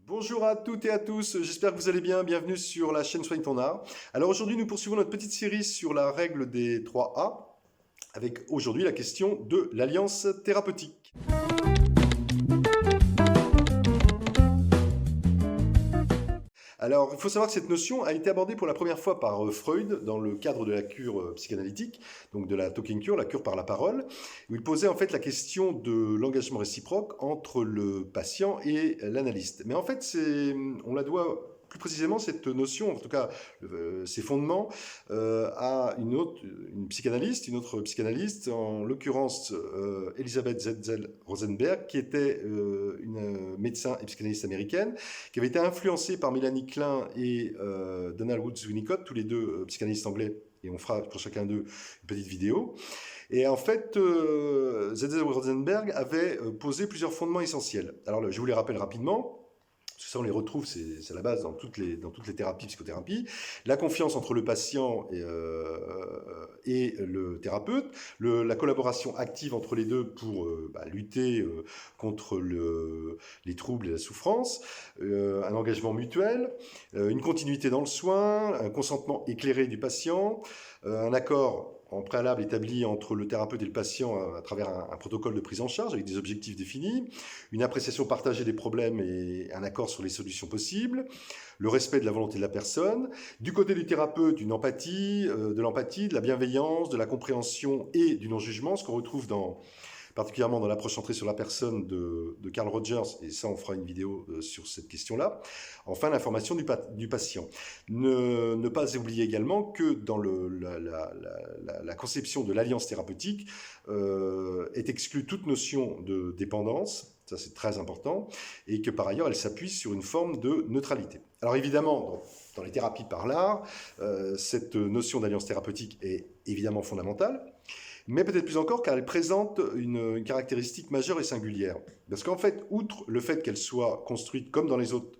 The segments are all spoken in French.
Bonjour à toutes et à tous, j'espère que vous allez bien, bienvenue sur la chaîne Soigne ton art. Alors aujourd'hui nous poursuivons notre petite série sur la règle des 3A, avec aujourd'hui la question de l'alliance thérapeutique. Alors, il faut savoir que cette notion a été abordée pour la première fois par Freud dans le cadre de la cure psychanalytique, donc de la talking cure, la cure par la parole, où il posait en fait la question de l'engagement réciproque entre le patient et l'analyste. Mais en fait, on la doit plus précisément cette notion, en tout cas ses fondements, à une autre psychanalyste, en l'occurrence Elisabeth Zetzel-Rosenberg, qui était une médecin et psychanalyste américaine, qui avait été influencée par Mélanie Klein et Donald Woods Winnicott, tous les deux psychanalystes anglais, et on fera pour chacun d'eux une petite vidéo. Et en fait, Zetzel-Rosenberg avait posé plusieurs fondements essentiels. Alors, je vous les rappelle rapidement. Parce que ça, on les retrouve, c'est la base dans toutes les thérapies, psychothérapies. La confiance entre le patient et le thérapeute, la collaboration active entre les deux pour lutter contre les troubles et la souffrance, un engagement mutuel, une continuité dans le soin, un consentement éclairé du patient, un accord en préalable établi entre le thérapeute et le patient à travers un protocole de prise en charge avec des objectifs définis, une appréciation partagée des problèmes et un accord sur les solutions possibles, le respect de la volonté de la personne, du côté du thérapeute, une empathie, de l'empathie, de la bienveillance, de la compréhension et du non-jugement, ce qu'on retrouve particulièrement dans l'approche centrée sur la personne de Carl Rogers, et ça on fera une vidéo sur cette question-là. Enfin, l'information du patient. Ne pas oublier également que dans la conception de l'alliance thérapeutique est exclue toute notion de dépendance, ça c'est très important, et que par ailleurs elle s'appuie sur une forme de neutralité. Alors évidemment, dans les thérapies par l'art, cette notion d'alliance thérapeutique est évidemment fondamentale, mais peut-être plus encore car elle présente une caractéristique majeure et singulière. Parce qu'en fait, outre le fait qu'elle soit construite comme dans les autres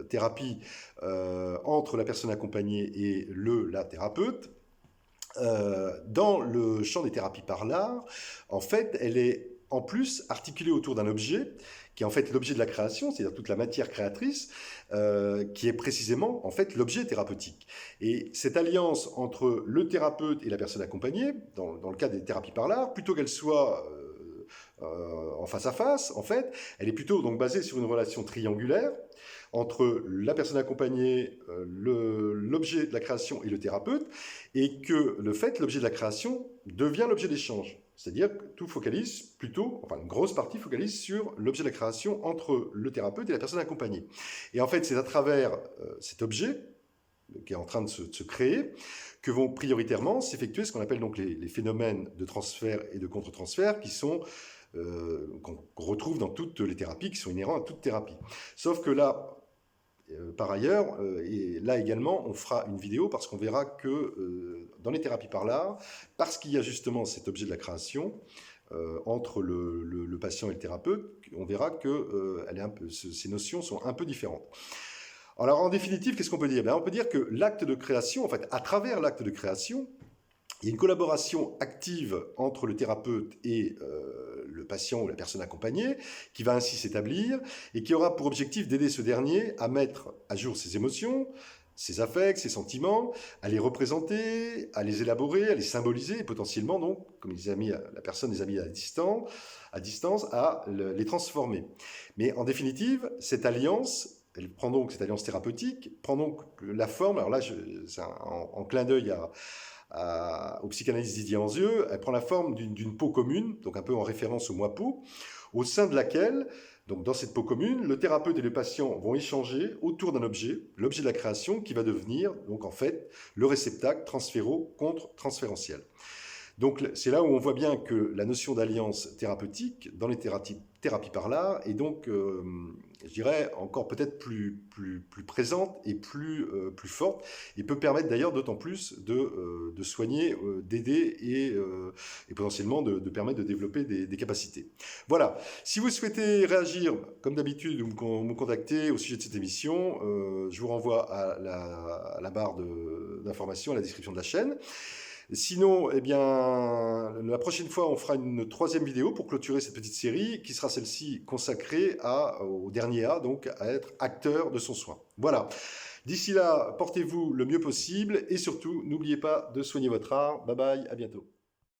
thérapies entre la personne accompagnée et la thérapeute, dans le champ des thérapies par l'art, en fait, elle est en plus articulée autour d'un objet qui est en fait l'objet de la création, c'est-à-dire toute la matière créatrice, qui est précisément en fait l'objet thérapeutique. Et cette alliance entre le thérapeute et la personne accompagnée, dans le cas des thérapies par l'art, plutôt qu'elle soit en face à face, en fait, elle est plutôt donc basée sur une relation triangulaire entre la personne accompagnée, l'objet de la création et le thérapeute, et que l'objet de la création devient l'objet d'échange. C'est-à-dire que tout focalise plutôt, enfin une grosse partie focalise sur l'objet de la création entre le thérapeute et la personne accompagnée. Et en fait, c'est à travers cet objet qui est en train de se créer, que vont prioritairement s'effectuer ce qu'on appelle donc les phénomènes de transfert et de contre-transfert qui sont qu'on retrouve dans toutes les thérapies, qui sont inhérents à toute thérapie. Sauf que là, par ailleurs, et là également, on fera une vidéo parce qu'on verra que dans les thérapies par l'art, parce qu'il y a justement cet objet de la création entre le patient et le thérapeute, on verra que ces notions sont un peu différentes. Alors en définitive, qu'est-ce qu'on peut dire? On peut dire que l'acte de création, en fait, à travers l'acte de création, il y a une collaboration active entre le thérapeute et le patient ou la personne accompagnée qui va ainsi s'établir et qui aura pour objectif d'aider ce dernier à mettre à jour ses émotions, ses affects, ses sentiments, à les représenter, à les élaborer, à les symboliser et potentiellement donc, comme la personne les a mis à distance, à les transformer. Mais en définitive, cette alliance thérapeutique prend donc la forme, alors là c'est en clin d'œil au psychanalyste Didier Anzieux, elle prend la forme d'une peau commune, donc un peu en référence au moi peau, au sein de laquelle, donc dans cette peau commune, le thérapeute et le patient vont échanger autour d'un objet, l'objet de la création, qui va devenir donc en fait le réceptacle transféro-contre-transférentiel. Donc c'est là où on voit bien que la notion d'alliance thérapeutique dans les thérapies par l'art est donc, je dirais, encore peut-être plus présente et plus forte, et peut permettre d'ailleurs d'autant plus de soigner, d'aider et potentiellement de permettre de développer des capacités. Voilà, si vous souhaitez réagir, comme d'habitude, ou me contacter au sujet de cette émission, je vous renvoie à la barre d'informations, à la description de la chaîne. Sinon, eh bien, la prochaine fois, on fera une troisième vidéo pour clôturer cette petite série, qui sera celle-ci consacrée au dernier A, donc à être acteur de son soin. Voilà. D'ici là, portez-vous le mieux possible et surtout, n'oubliez pas de soigner votre art. Bye bye, à bientôt.